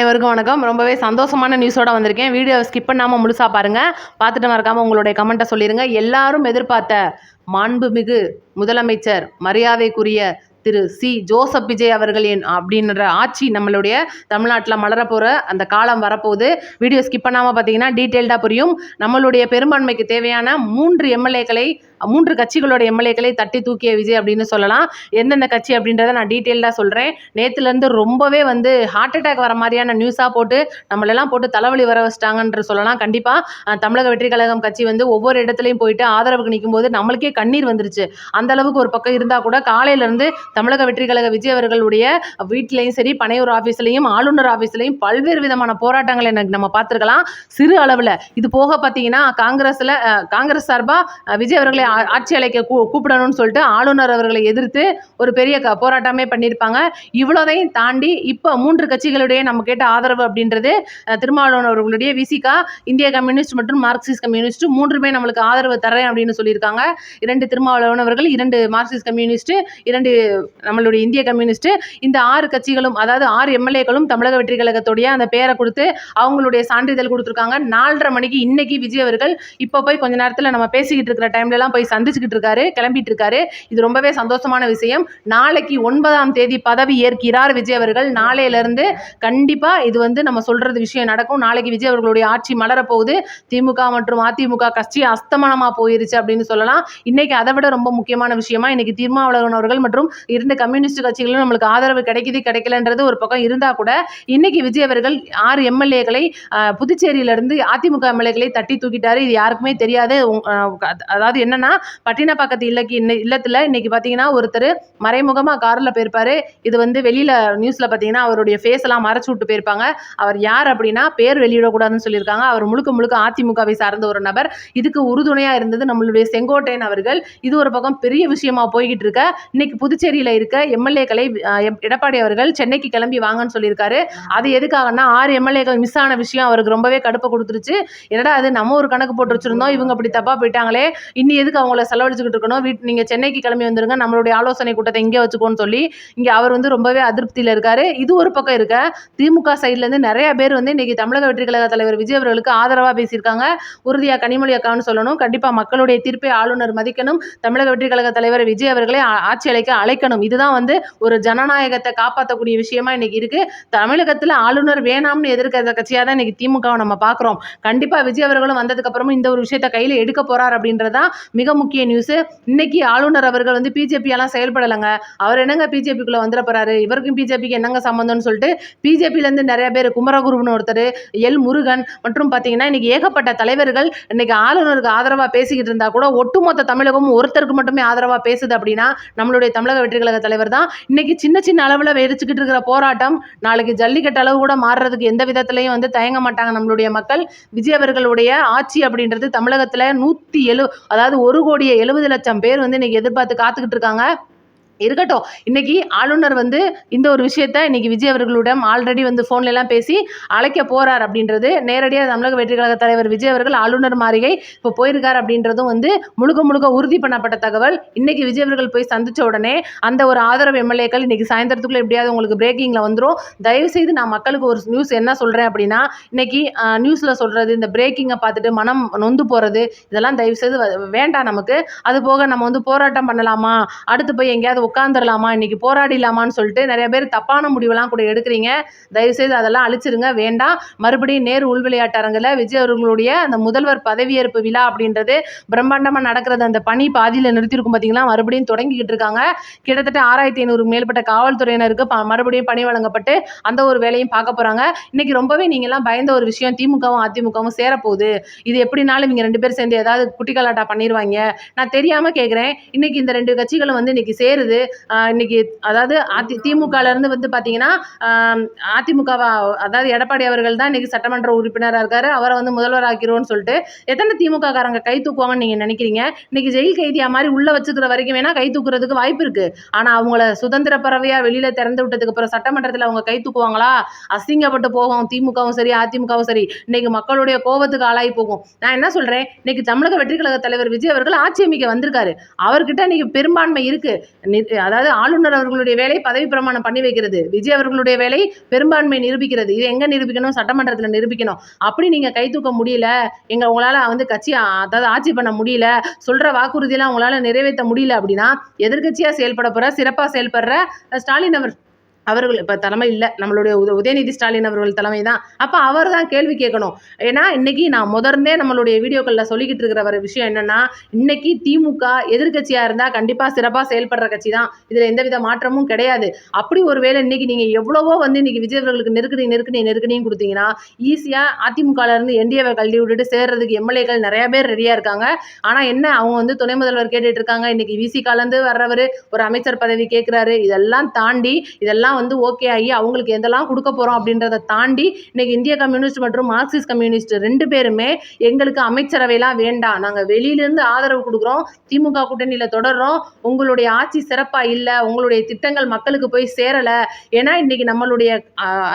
அனைவருக்கும் வணக்கம். ரொம்பவே சந்தோஷமான நியூஸோட வந்திருக்கேன். வீடியோ ஸ்கிப் பண்ணாமல் முழுசாக பாருங்கள். பார்த்துட்டு மறக்காமல் உங்களுடைய கமெண்ட்டை சொல்லிடுங்க. எல்லாரும் எதிர்பார்த்த மாண்புமிகு முதலமைச்சர் மரியாதைக்குரிய திரு ஜோசப் விஜய் அவர்கள் அப்படின்ற ஆட்சி நம்மளுடைய தமிழ்நாட்டில் மலரப்போகிற அந்த காலம் வரப்போகுது. வீடியோ ஸ்கிப் பண்ணாமல் பார்த்தீங்கன்னா டீட்டெயில்டாக புரியும். நம்மளுடைய பெரும்பான்மைக்கு தேவையான 3 கட்சிகளோட எம்எல்ஏக்களை தட்டி தூக்கிய விஜய் அப்படின்னு சொல்லலாம். எந்தெந்த கட்சி அப்படின்றத நான் டீட்டெயில்டாக சொல்கிறேன். நேற்றுலேருந்து ரொம்பவே ஹார்ட் அட்டாக் வர மாதிரியான நியூஸாக போட்டு நம்மளெல்லாம் போட்டு தலைவலி வர வச்சிட்டாங்கன்ற சொல்லலாம். கண்டிப்பாக தமிழக வெற்றி கழகம் கட்சி ஒவ்வொரு இடத்துலையும் போயிட்டு ஆதரவுக்கு நிற்கும் போது நம்மளுக்கே கண்ணீர் வந்துருச்சு. அந்த அளவுக்கு ஒரு பக்கம் இருந்தால் கூட காலையிலேருந்து தமிழக வெற்றி கழக விஜய் அவர்களுடைய வீட்டிலையும் சரி, பனையூர் ஆஃபீஸ்லையும், ஆளுநர் ஆஃபீஸ்லையும் பல்வேறு விதமான போராட்டங்களை நம்ம பார்த்துருக்கலாம். சிறு அளவில் இது போக பார்த்தீங்கன்னா காங்கிரஸ் சார்பாக விஜய் அவர்களை ஆட்சி அழைக்க கூப்பிடணும்னு சொல்லிட்டு ஆளுநர் அவர்களை எதிர்த்து ஒரு பெரிய போராட்டமே பண்ணியிருப்பாங்க. இவ்வளோதையும் தாண்டி இப்போ 3 கட்சிகளுடைய நம்ம கேட்ட ஆதரவு அப்படின்றது திருமாவளவன் அவர்களுடைய விசிகா, இந்திய கம்யூனிஸ்ட் மற்றும் மார்க்சிஸ்ட் கம்யூனிஸ்ட் 3மே நம்மளுக்கு ஆதரவு தரேன் அப்படின்னு சொல்லியிருக்காங்க. 2 திருமாவளவன் அவர்கள், 2 மார்க்சிஸ்ட் கம்யூனிஸ்ட், 2 நம்மளுடைய இந்திய கம்யூனிஸ்ட். இந்த 6 கட்சிகளும், அதாவது 6 எம்எல்ஏக்களும் தமிழக வெற்றி கழகத்துடைய அந்த பேரை கொடுத்து அவங்களுடைய சான்றிதழ் கொடுத்துருக்காங்க. 4:30 மணிக்கு இன்னைக்கு விஜய் அவர்கள் இப்போ போய் கொஞ்ச நேரத்தில் நம்ம பேசிக்கிட்டு இருக்கிற டைம்லலாம் போய் சந்திச்சுக்கிட்டு இருக்காரு, கிளம்பிட்டு இருக்காரு. இது ரொம்பவே சந்தோஷமான விஷயம். நாளைக்கு 9ஆம் தேதி பதவி ஏற்கிறார் விஜய் அவர்கள். நாளையிலிருந்து கண்டிப்பா இது நம்ம சொல்றது விஷயம் நடக்கும். நாளைக்கு விஜய் அவர்களுடைய ஆட்சி மலரப்போகுது. திமுக மற்றும் அதிமுக கட்சி அஸ்தமனமா போயிருச்சு அப்படின்னு சொல்லலாம். இன்னைக்கு அதை விட ரொம்ப முக்கியமான விஷயமா இன்னைக்கு திருமாவளவன் அவர்கள் மற்றும் 2 கம்யூனிஸ்ட் கட்சிகளும் நம்மளுக்கு ஆதரவு கிடைக்கலன்றது ஒரு பக்கம் இருந்தா கூட இன்னைக்கு விஜய் அவர்கள் 6 எம்எல்ஏக்களை புதுச்சேரியிலிருந்து அதிமுக எம்எல்ஏக்களை தட்டி தூக்கிட்டாரு. இது யாருக்குமே தெரியாது. அதாவது என்னன்னா, பட்டினப்பாக்கத்து இல்லத்துல இன்னைக்கு பார்த்தீங்கன்னா ஒருத்தர் மறைமுகமாக காரில் போயிருப்பாரு. இது வெளியில நியூஸ்ல பார்த்தீங்கன்னா அவருடைய ஃபேஸ் எல்லாம் மறைச்சு விட்டு போயிருப்பாங்க. அவர் யார் அப்படின்னா பேர் வெளியிடக்கூடாதுன்னு சொல்லியிருக்காங்க. அவர் முழுக்க அதிமுகவை சார்ந்த ஒரு நபர். இதுக்கு உறுதுணையா இருந்தது நம்மளுடைய செங்கோட்டையன் அவர்கள். இது ஒரு பக்கம் பெரிய விஷயமா போய்கிட்டு இருக்க. இன்னைக்கு புதுச்சேரியில இருக்க எம்எல்ஏக்களை எடப்பாடி அவர்கள் சென்னைக்கு கிளம்பி வாங்கன்னு சொல்லியிருக்காரு. அது எதுக்காகனா 6 எம்எல்ஏக்கள் மிஸ் ஆன விஷயம் அவருக்கு ரொம்பவே கடுப்பை கொடுத்துருச்சு. என்னடா அது நம்ம ஒரு கணக்கு போட்டு வச்சிருந்தோம், இவங்க அப்படி தப்பா போயிட்டாங்களே, இன்னி எதுக்கு அவங்கள செலவழிச்சுக்கிட்டு இருக்கணும், நீங்க சென்னைக்கு கிளம்பி வந்துருங்க, நம்மளுடைய ஆலோசனை கூட்டத்தை இங்கே வச்சுக்கோன்னு சொல்லி இங்க அவர் ரொம்பவே அதிருப்தியில் இருக்காரு. இது ஒரு பக்கம் இருக்க, திமுக சைட்ல இருந்து நிறைய பேர் இன்னைக்கு தமிழக வெற்றி கழக தலைவர் விஜய் அவர்களுக்கு ஆதரவா பேசியிருக்காங்க. உறுதியா கனிமொழி அக்கான்னு சொல்லணும். கண்டிப்பா மக்களுடைய தீர்ப்பை ஆளுநர் மதிக்கணும். தமிழக வெற்றி கழக தலைவர் விஜய் அவர்களை ஆட்சி அழைக்கணும். இதுதான் ஒரு ஜனநாயகத்தை காப்பாற்றக்கூடிய விஷயமா இன்னைக்கு இருக்கு. தமிழகத்துல ஆளுநர் வேணாம்னு எதிர்க்கிற கட்சியா தான் இன்னைக்கு திமுகவை நம்ம பார்க்கிறோம். கண்டிப்பா விஜய் அவர்களும் வந்ததுக்கு அப்புறமும் இந்த ஒரு விஷயத்தை கையில எடுக்க போறார் அப்படின்றதான் மிக முக்கிய நியூஸ். இன்னைக்கு ஆளுநர் அவர்கள் பிஜேபியெல்லாம் செயல்படலைங்க. அவர் என்னங்க பிஜேபிக்குள்ள வந்துட போறாரு, இவருக்கும் பிஜேபிக்கு என்னங்க சம்பந்தம்னு சொல்லிட்டு பிஜேபியில இருந்து நிறைய பேர், குமரகுருன்னு ஒருத்தர், எல் முருகன் மற்றும் பார்த்தீங்கன்னா இன்னைக்கு ஏகப்பட்ட தலைவர்கள் இன்னைக்கு ஆளுநருக்கு ஆதரவா பேசிக்கிட்டு இருந்தா கூட ஒட்டுமொத்த தமிழகமும் ஒருத்தருக்கு மட்டுமே ஆதரவா பேசுது அப்படின்னா நம்மளுடைய தமிழக வெற்றி கழக தலைவர் தான். இன்னைக்கு சின்ன அளவில் வெடிச்சுக்கிட்டு இருக்கிற போராட்டம் நாளைக்கு ஜல்லிக்கட்டு அளவு கூட மாறுறதுக்கு எந்த விதத்திலையும் தயங்க மாட்டாங்க நம்மளுடைய மக்கள். விஜய் அவர்களுடைய ஆட்சி அப்படின்றது தமிழகத்துல 170, அதாவது 1,70,00,000 பேர் இன்னைக்கு எதிர்பார்த்து காத்துக்கிட்டு இருக்காங்க. இருக்கட்டும், இன்னைக்கு ஆளுநர் இந்த ஒரு விஷயத்த இன்னைக்கு விஜய் அவர்களிடம் ஆல்ரெடி ஃபோன்ல எல்லாம் பேசி அழைக்க போறார் அப்படின்றது நேரடியாக தமிழக வெற்றி கழக தலைவர் விஜய் அவர்கள் ஆளுநர் மாளிகை இப்போ போயிருக்கார் அப்படின்றதும் முழுக்க உறுதி பண்ணப்பட்ட தகவல். இன்னைக்கு விஜய் அவர்கள் போய் சந்திச்ச உடனே அந்த ஒரு ஆதரவு எம்எல்ஏக்கள் இன்னைக்கு சாயந்தரத்துக்குள்ள எப்படியாவது உங்களுக்கு பிரேக்கிங்ல வந்துடும். தயவு செய்து நான் மக்களுக்கு ஒரு நியூஸ் என்ன சொல்றேன் அப்படின்னா, இன்னைக்கு நியூஸ்ல சொல்றது இந்த பிரேக்கிங்கை பார்த்துட்டு மனம் நொந்து போறது இதெல்லாம் தயவு செய்து வேண்டாம் நமக்கு. அது போக நம்ம போராட்டம் பண்ணலாமா, அடுத்து போய் எங்கேயாவது உட்காந்துடலாமா, இன்னைக்கு போராடிடலாமான்னு சொல்லிட்டு நிறைய பேர் தப்பான முடிவெல்லாம் கூட எடுக்கிறீங்க. தயவுசெய்து அதெல்லாம் அழிச்சிருங்க, வேண்டாம். மறுபடியும் நேரு உள்விளையாட்டு அரங்கில் விஜய் அவர்களுடைய அந்த முதல்வர் பதவியேற்பு விழா அப்படின்றது பிரம்மாண்டமாக நடக்கிறது. அந்த பணி பாதியில் நிறுத்தியிருக்கும் பார்த்தீங்களா, மறுபடியும் தொடங்கிக்கிட்டு இருக்காங்க. கிட்டத்தட்ட 6500 மேற்பட்ட காவல்துறையினருக்கு மறுபடியும் பணி வழங்கப்பட்டு அந்த ஒரு வேலையும் பார்க்க போறாங்க. இன்னைக்கு ரொம்பவே நீங்கெல்லாம் பயந்த ஒரு விஷயம், திமுகவும் அதிமுகவும் சேரப்போகுது, இது எப்படினாலும் இவங்க 2 பேர் சேர்ந்து ஏதாவது குட்டிக்கலாட்டா பண்ணிடுவாங்க. நான் தெரியாம கேட்குறேன், இன்னைக்கு இந்த 2 கட்சிகளும் இன்னைக்கு சேருது. இன்னைக்கு அதாவது திமுகல இருந்து பார்த்தீங்கன்னா அதிமுக, அதாவது எடப்பாடி அவர்கள் தான் இன்னைக்கு சட்டமன்ற உறுப்பினராக இருக்காரு. அவரை முதல்வர் ஆக்கிறோம்னு சொல்லிட்டு எத்தனை திமுக காரங்க கை தூக்குவாங்கன்னு நீங்க நினைக்கிறீங்க? இன்னைக்கு ஜெயில் கைதியா மாதிரி உள்ள வச்சுக்கிற வரைக்கும் வேணா கை தூக்குறதுக்கு வாய்ப்பு இருக்கு. ஆனா அவங்கள சுதந்திர பறவையா வெளியில திறந்து விட்டதுக்கு அப்புறம் சட்டமன்றத்தில் அவங்க கை தூக்குவாங்களா? அசிங்கப்பட்டு போகும். திமுகவும் சரி அதிமுகவும் சரி இன்னைக்கு மக்களுடைய கோபத்துக்கு ஆளாகி போகும். நான் என்ன சொல்றேன், இன்னைக்கு தமிழக வெற்றி கழக தலைவர் விஜய் அவர்கள் ஆட்சி அமைக்க வந்திருக்காரு. அவர்கிட்ட இன்னைக்கு பெரும்பான்மை இருக்கு. அதாவது ஆளுநர் அவர்களுடைய வேலை பதவி பிரமாணம் பண்ணி வைக்கிறது, விஜய் அவர்களுடைய வேலை பெரும்பான்மை நிரூபிக்கிறது. இது எங்க நிரூபிக்கணும்? சட்டமன்றத்தில் நிரூபிக்கணும். அப்படி நீங்க கை தூக்க முடியல, உங்களால வந்து கட்சி அதாவது ஆட்சி பண்ண முடியல, சொல்ற வாக்குறுதியெல்லாம் உங்களால நிறைவேற்ற முடியல அப்படின்னா எதிர்க்கட்சியா செயல்பட போற, சிறப்பா செயல்படுற ஸ்டாலின் அவர்கள் இப்போ தலைமை இல்லை, நம்மளுடைய உதயநிதி ஸ்டாலின் அவர்கள் தலைமை தான். அப்போ அவர் தான் கேள்வி கேட்கணும். ஏன்னா இன்னைக்கு நான் முதர்ந்தே நம்மளுடைய வீடியோக்களில் சொல்லிக்கிட்டு இருக்கிற ஒரு விஷயம் என்னன்னா, இன்னைக்கு திமுக எதிர்கட்சியாக இருந்தால் கண்டிப்பாக சிறப்பாக செயல்படுற கட்சி தான், இதில் எந்தவித மாற்றமும் கிடையாது. அப்படி ஒரு வேளை இன்னைக்கு நீங்கள் எவ்வளவோ வந்து இன்னைக்கு விஜய் அவர்களுக்கு நெருக்கடின்னு கொடுத்தீங்கன்னா ஈஸியாக அதிமுகலேருந்து என்டிஏவை கல்வி விட்டுட்டு சேர்றதுக்கு எம்எல்ஏக்கள் நிறைய பேர் ரெடியாக இருக்காங்க. ஆனால் என்ன, அவங்க வந்து துணை முதல்வர் கேட்டுட்டு இருக்காங்க, இன்னைக்கு விசிகாலேருந்து வர்றவர் ஒரு அமைச்சர் பதவி கேட்குறாரு. இதெல்லாம் தாண்டி இதெல்லாம் வந்து ஓகே ஆகி அவங்களுக்கு எதெல்லாம் கொடுக்க போறோம் அப்படின்றத தாண்டி இன்னைக்கு இந்திய கம்யூனிஸ்ட் மற்றும் மார்க்சிஸ்ட் கம்யூனிஸ்ட் 2 பேருமே எங்களுக்கு அமைச்சரவையெல்லாம் வேண்டாம், நாங்க வெளியிலிருந்து ஆதரவு கொடுக்குறோம், திமுக கூட்டணியில தொடர்றோம், உங்களுடைய ஆட்சி சிறப்பா இல்லை, உங்களுடைய திட்டங்கள் மக்களுக்கு போய் சேரல. ஏன்னா இன்னைக்கு நம்மளுடைய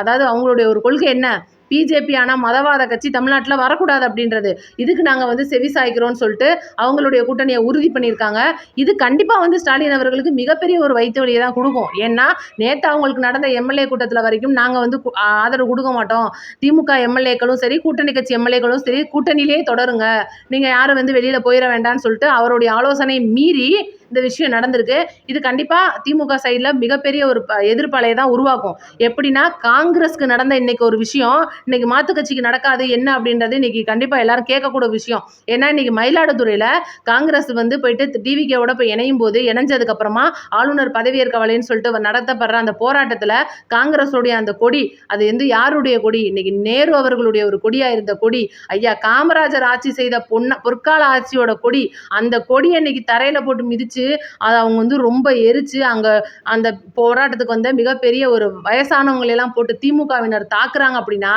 அதாவது அவங்களுடைய ஒரு கொள்கை என்ன, பிஜேபி ஆனால் மதவாத கட்சி தமிழ்நாட்டில் வரக்கூடாது அப்படின்றது. இதுக்கு நாங்கள் வந்து செவி சாய்க்கிறோம்னு சொல்லிட்டு அவங்களுடைய கூட்டணியை உறுதி பண்ணியிருக்காங்க. இது கண்டிப்பாக வந்து ஸ்டாலின் அவர்களுக்கு மிகப்பெரிய ஒரு வயிற்று வலியை தான் கொடுக்கும். ஏன்னா நேற்று அவங்களுக்கு நடந்த எம்எல்ஏ கூட்டத்தில் வரைக்கும் நாங்கள் வந்து ஆதரவு கொடுக்க மாட்டோம், திமுக எம்எல்ஏக்களும் சரி கூட்டணி கட்சி எம்எல்ஏக்களும் சரி கூட்டணியிலே தொடருங்க, நீங்கள் யாரும் வந்து வெளியில் போயிட வேண்டாம்னு சொல்லிட்டு அவருடைய ஆலோசனை மீறி இந்த விஷயம் நடந்திருக்கு. இது கண்டிப்பாக திமுக சைடில் மிகப்பெரிய ஒரு எதிர்ப்பலையை தான் உருவாக்கும். எப்படின்னா காங்கிரஸ்க்கு நடந்த இன்னைக்கு ஒரு விஷயம் இன்னைக்கு மாற்று கட்சிக்கு நடக்காது என்ன அப்படின்றது இன்னைக்கு கண்டிப்பாக எல்லாரும் கேட்கக்கூடிய விஷயம். ஏன்னா இன்னைக்கு மயிலாடுதுறையில் காங்கிரஸ் வந்து போயிட்டு டிவிகேவோட போய் இணையும் போது இணைஞ்சதுக்கு அப்புறமா ஆளுநர் பதவியேற்க வலைன்னு சொல்லிட்டு நடத்தப்படுற அந்த போராட்டத்தில் காங்கிரஸுடைய அந்த கொடி, அது வந்து யாருடைய கொடி, இன்னைக்கு நேரு அவர்களுடைய ஒரு கொடியாக இருந்த கொடி, ஐயா காமராஜர் ஆட்சி செய்த பொற்கால ஆட்சியோட கொடி, அந்த கொடியை இன்னைக்கு தரையில் போட்டு மிதிச்சு அதை அவங்க வந்து ரொம்ப எரிச்சு அங்கே அந்த போராட்டத்துக்கு வந்து மிகப்பெரிய ஒரு வயசானவங்களெல்லாம் போட்டு திமுகவினர் தாக்குறாங்க. அப்படின்னா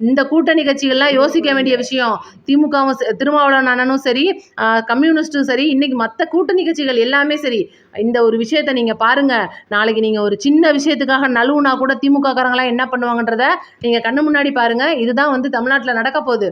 இந்த கூட்டணி கட்சிகள்லாம் யோசிக்க வேண்டிய விஷயம். திமுகவும் திருமாவளவன் அண்ணனும் சரி, கம்யூனிஸ்டும் சரி, இன்னைக்கு மற்ற கூட்டணி கட்சிகள் எல்லாமே சரி, இந்த ஒரு விஷயத்தை நீங்க பாருங்க. நாளைக்கு நீங்க ஒரு சின்ன விஷயத்துக்காக நழுவுனா கூட திமுக காரங்களாம் என்ன பண்ணுவாங்கன்றத நீங்க கண்ணு முன்னாடி பாருங்க. இதுதான் வந்து தமிழ்நாட்டில் நடக்க போகுது.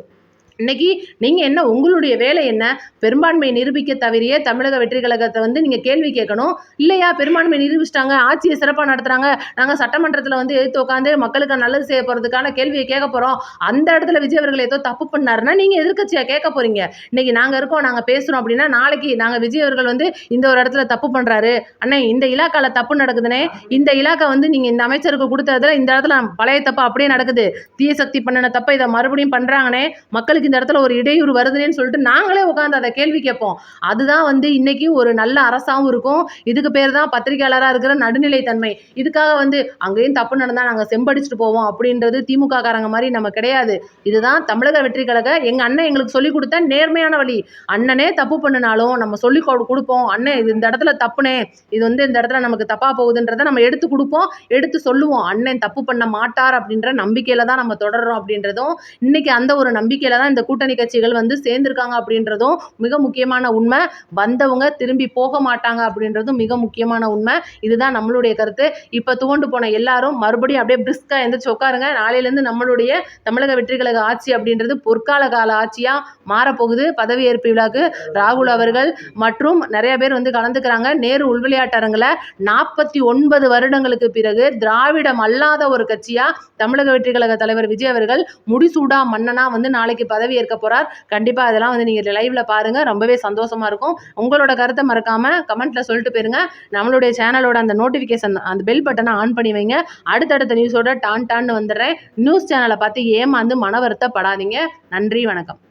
இன்னைக்கு நீங்கள் என்ன, உங்களுடைய வேலை என்ன, பெரும்பான்மை நிரூபிக்க தவிர தமிழக வெற்றி கழகத்தை வந்து நீங்கள் கேள்வி கேட்கணும். இல்லையா பெரும்பான்மை நிரூபிச்சிட்டாங்க, ஆட்சியை சிறப்பாக நடத்துகிறாங்க, நாங்கள் சட்டமன்றத்தில் வந்து எடுத்து உட்காந்து மக்களுக்கு நல்லது செய்ய போகிறதுக்கான கேள்வியை கேட்க போகிறோம், அந்த இடத்துல விஜய் அவர்கள் ஏதோ தப்பு பண்ணாருன்னா நீங்கள் எதிர்க்கட்சியாக கேட்க போகிறீங்க. இன்னைக்கு நாங்கள் இருக்கோம், நாங்கள் பேசுகிறோம் அப்படின்னா நாளைக்கு நாங்கள் விஜய் அவர்கள் வந்து இந்த ஒரு இடத்துல தப்பு பண்ணுறாரு, அண்ணா இந்த இலாக்காவில் தப்பு நடக்குதுன்னே, இந்த இலாக்கா வந்து நீங்கள் இந்த அமைச்சருக்கு கொடுத்ததுல இந்த இடத்துல பழைய தப்பு அப்படியே நடக்குது, தீய சக்தி பண்ணின தப்பை இதை மறுபடியும் பண்ணுறாங்கன்னே, மக்களுக்கு இந்த இடத்துல ஒரு இடையூறு வருதுன்னு சொல்லிட்டு நாங்களே உட்காந்து அதை கேள்வி கேட்போம். அதுதான் வந்து இன்னைக்கு ஒரு நல்ல அரசாவும் இருக்கும். இதுக்கு பேர் தான் பத்திரிகையாளராக இருக்கிற நடுநிலை தன்மை. இதுக்காக வந்து அங்கேயும் தப்பு நடந்தா நாங்கள் செம்படிச்சுட்டு போவோம் அப்படின்றது திமுக காரங்க மாதிரி நம்ம கிடையாது. இதுதான் தமிழக வெற்றி கழக எங்க அண்ணன் எங்களுக்கு சொல்லி கொடுத்த நேர்மையான வழி. அண்ணனே தப்பு பண்ணினாலும் நம்ம சொல்லி கொடுப்போம், அண்ணன் இது இந்த இடத்துல தப்புனே, இது வந்து இந்த இடத்துல நமக்கு தப்பா போகுதுன்றதை நம்ம எடுத்து கொடுப்போம், எடுத்து சொல்லுவோம். அண்ணன் தப்பு பண்ண மாட்டார் அப்படின்ற நம்பிக்கையில தான் நம்ம தொடர்றோம் அப்படின்றதும், இன்னைக்கு அந்த ஒரு நம்பிக்கையில தான் இந்த கூட்டணி கட்சிகள் வந்து சேர்ந்திருக்காங்க அப்படின்றதும் மிக முக்கியமான உண்மை. வந்தவங்க திரும்பி போக மாட்டாங்க அப்படின்றதும் மிக முக்கியமான உண்மை. இதுதான் நம்மளுடைய கருத்து. இப்போ துவண்டு போன எல்லாரும் மறுபடியும் அப்படியே பிரிஸ்கா எந்திரிச்சு உட்காருங்க. நாளையிலேருந்து நம்மளுடைய தமிழக வெற்றி கழக ஆட்சி அப்படின்றது பொற்கால கால ஆட்சியா மாறப்போகுது. பதவியேற்பு விழாக்கு ராகுல் அவர்கள் மற்றும் நிறைய பேர் வந்து கலந்துக்கிறாங்க. நேரு உள்விளையாட்டரங்கில் 49 வருடங்களுக்கு பிறகு திராவிடம் அல்லாத ஒரு கட்சியா தமிழக வெற்றி கழக தலைவர் விஜய் அவர்கள் முடிசூடா மன்னனா வந்து நாளைக்கு பதவி ஏற்க போறார். கண்டிப்பா அதெல்லாம் வந்து நீங்க லைவ்ல பாருங்க, ரொம்பவே சந்தோஷமா இருக்கும். உங்களோட கருத்தை மறக்காம கமெண்ட்ல சொல்லிட்டு போயிருங்க. நம்மளுடைய சேனலோட அந்த நோட்டிபிகேஷன் அந்த பெல் பட்டனை ஆன் பண்ணி வைங்க. அடுத்தடுத்த நியூஸோட டான்னு வந்துடுறேன். நியூஸ் சேனலை பார்த்து ஏமாந்து மன வருத்தப்படாதீங்க. நன்றி, வணக்கம்.